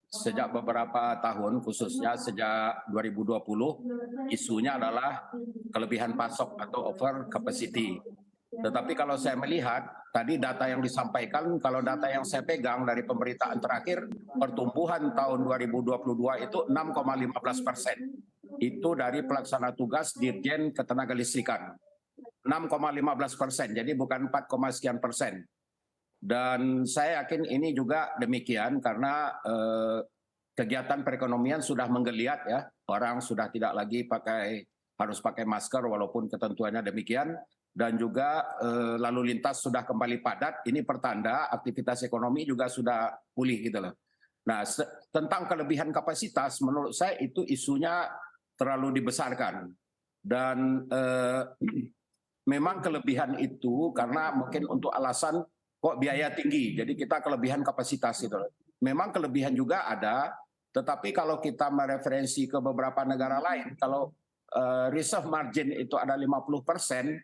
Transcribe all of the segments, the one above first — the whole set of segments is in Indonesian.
sejak beberapa tahun, khususnya sejak 2020, isunya adalah kelebihan pasok atau over capacity. Tetapi kalau saya melihat, tadi data yang disampaikan, kalau data yang saya pegang dari pemberitaan terakhir, pertumbuhan tahun 2022 itu 6,15%. Itu dari pelaksana tugas Dirjen Ketenagalistrikan. 6,15%, jadi bukan 4, sekian persen. Dan saya yakin ini juga demikian karena kegiatan perekonomian sudah menggeliat ya, orang sudah tidak lagi harus pakai masker walaupun ketentuannya demikian, dan juga lalu lintas sudah kembali padat. Ini pertanda aktivitas ekonomi juga sudah pulih gitu loh. Nah, tentang kelebihan kapasitas menurut saya itu isunya terlalu dibesarkan dan memang kelebihan itu karena mungkin untuk alasan kok biaya tinggi, jadi kita kelebihan kapasitas itu. Memang kelebihan juga ada, tetapi kalau kita mereferensi ke beberapa negara lain, kalau reserve margin itu ada 50%,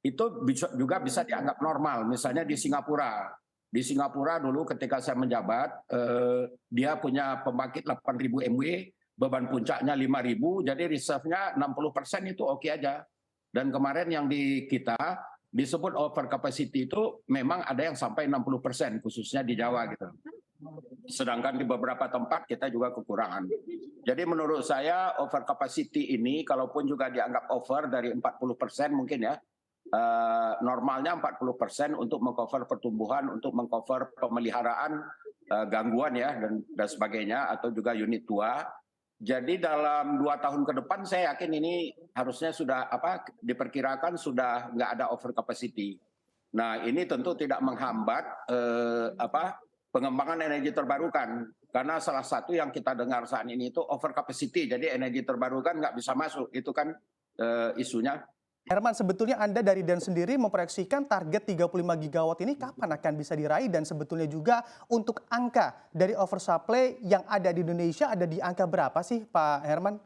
itu juga bisa dianggap normal. Misalnya di Singapura. Di Singapura dulu ketika saya menjabat, dia punya pembangkit 8.000 MW, beban puncaknya 5.000, jadi reserve-nya 60% itu oke aja. Dan kemarin yang di kita, disebut over capacity itu memang ada yang sampai 60%, khususnya di Jawa gitu. Sedangkan di beberapa tempat kita juga kekurangan. Jadi menurut saya over capacity ini, kalaupun juga dianggap over dari 40% mungkin ya, normalnya 40% untuk mengcover pertumbuhan, untuk mengcover pemeliharaan gangguan ya dan sebagainya, atau juga unit tua. Jadi dalam 2 tahun ke depan saya yakin ini harusnya sudah diperkirakan sudah nggak ada over capacity. Nah ini tentu tidak menghambat pengembangan energi terbarukan, karena salah satu yang kita dengar saat ini itu over capacity, jadi energi terbarukan nggak bisa masuk, itu kan isunya. Herman, sebetulnya Anda dari DEN sendiri memproyeksikan target 35 gigawatt ini kapan akan bisa diraih, dan sebetulnya juga untuk angka dari oversupply yang ada di Indonesia ada di angka berapa sih Pak Herman?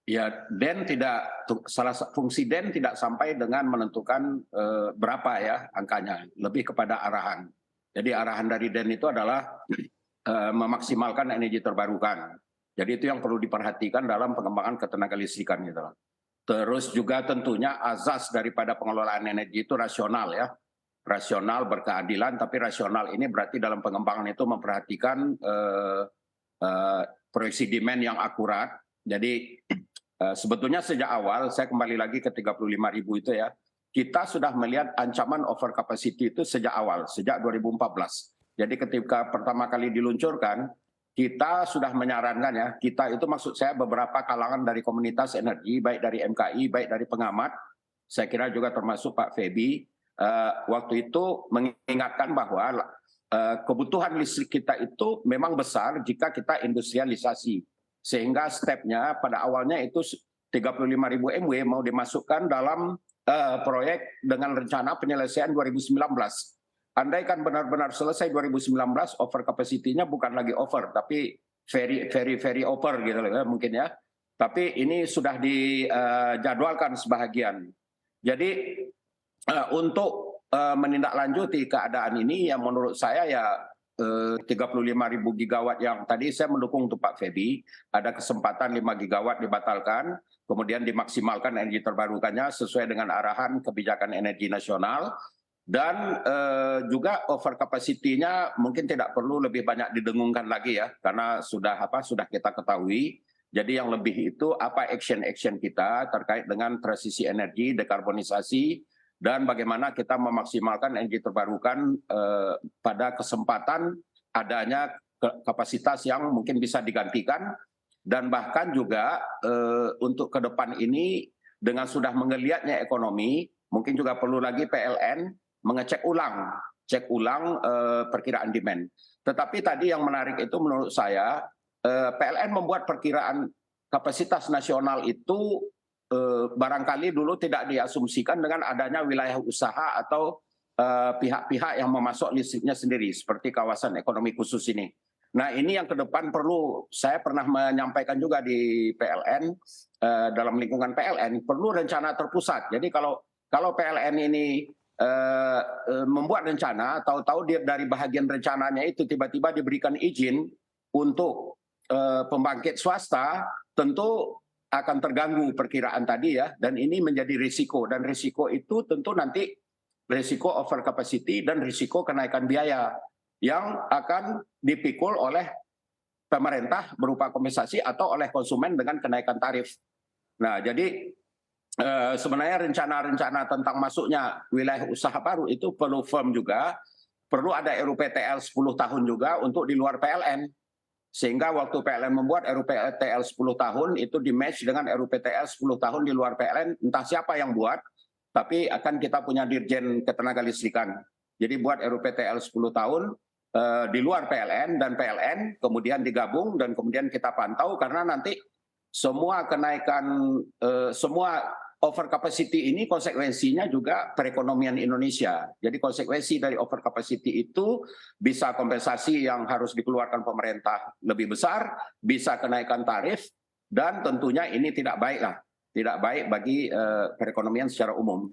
Ya, fungsi DEN tidak sampai dengan menentukan berapa ya angkanya, lebih kepada arahan. Jadi arahan dari DEN itu adalah memaksimalkan energi terbarukan. Jadi itu yang perlu diperhatikan dalam pengembangan ketenagalistrikan gitu. Terus juga tentunya azas daripada pengelolaan energi itu rasional ya. Rasional, berkeadilan, tapi rasional ini berarti dalam pengembangan itu memperhatikan proyeksi demand yang akurat. Jadi sebetulnya sejak awal, saya kembali lagi ke 35.000 itu ya, kita sudah melihat ancaman over capacity itu sejak awal, sejak 2014. Jadi ketika pertama kali diluncurkan, kita sudah menyarankan ya, kita itu maksud saya beberapa kalangan dari komunitas energi, baik dari MKI, baik dari pengamat, saya kira juga termasuk Pak Febi, waktu itu mengingatkan bahwa kebutuhan listrik kita itu memang besar jika kita industrialisasi. Sehingga stepnya pada awalnya itu 35.000 MW mau dimasukkan dalam proyek dengan rencana penyelesaian 2019. Andaikan benar-benar selesai 2019, over capacity-nya bukan lagi over, tapi very over gitu ya, mungkin ya. Tapi ini sudah dijadwalkan sebahagian. Jadi untuk menindaklanjuti keadaan ini, yang menurut saya ya 35.000 gigawatt yang tadi saya mendukung untuk Pak Febi, ada kesempatan 5 gigawatt dibatalkan, kemudian dimaksimalkan energi terbarukannya sesuai dengan arahan kebijakan energi nasional. Dan juga over capacity-nya mungkin tidak perlu lebih banyak didengungkan lagi ya, karena sudah kita ketahui. Jadi yang lebih itu apa action kita terkait dengan transisi energi, dekarbonisasi, dan bagaimana kita memaksimalkan energi terbarukan pada kesempatan adanya kapasitas yang mungkin bisa digantikan. Dan bahkan juga untuk ke depan ini dengan sudah menggeliatnya ekonomi, mungkin juga perlu lagi PLN mengecek ulang, perkiraan demand. Tetapi tadi yang menarik itu menurut saya, PLN membuat perkiraan kapasitas nasional itu barangkali dulu tidak diasumsikan dengan adanya wilayah usaha atau pihak-pihak yang memasok listriknya sendiri, seperti kawasan ekonomi khusus ini. Nah ini yang ke depan perlu, saya pernah menyampaikan juga di PLN, dalam lingkungan PLN, perlu rencana terpusat. Jadi kalau PLN ini membuat rencana, tahu-tahu dia dari bahagian rencananya itu tiba-tiba diberikan izin untuk pembangkit swasta, tentu akan terganggu perkiraan tadi ya, dan ini menjadi risiko, dan risiko itu tentu nanti risiko over capacity dan risiko kenaikan biaya yang akan dipikul oleh pemerintah berupa kompensasi atau oleh konsumen dengan kenaikan tarif. Nah, jadi sebenarnya rencana-rencana tentang masuknya wilayah usaha baru itu perlu firm juga, perlu ada RUPTL 10 tahun juga untuk di luar PLN. Sehingga waktu PLN membuat RUPTL 10 tahun itu di-match dengan RUPTL 10 tahun di luar PLN, entah siapa yang buat, tapi akan kita punya Dirjen Ketenagalistrikan. Jadi buat RUPTL 10 tahun di luar PLN, dan PLN kemudian digabung dan kemudian kita pantau, karena nanti semua kenaikan, semua over capacity ini konsekuensinya juga perekonomian Indonesia. Jadi konsekuensi dari over capacity itu bisa kompensasi yang harus dikeluarkan pemerintah lebih besar, bisa kenaikan tarif, dan tentunya ini tidak baik lah, tidak baik bagi perekonomian secara umum.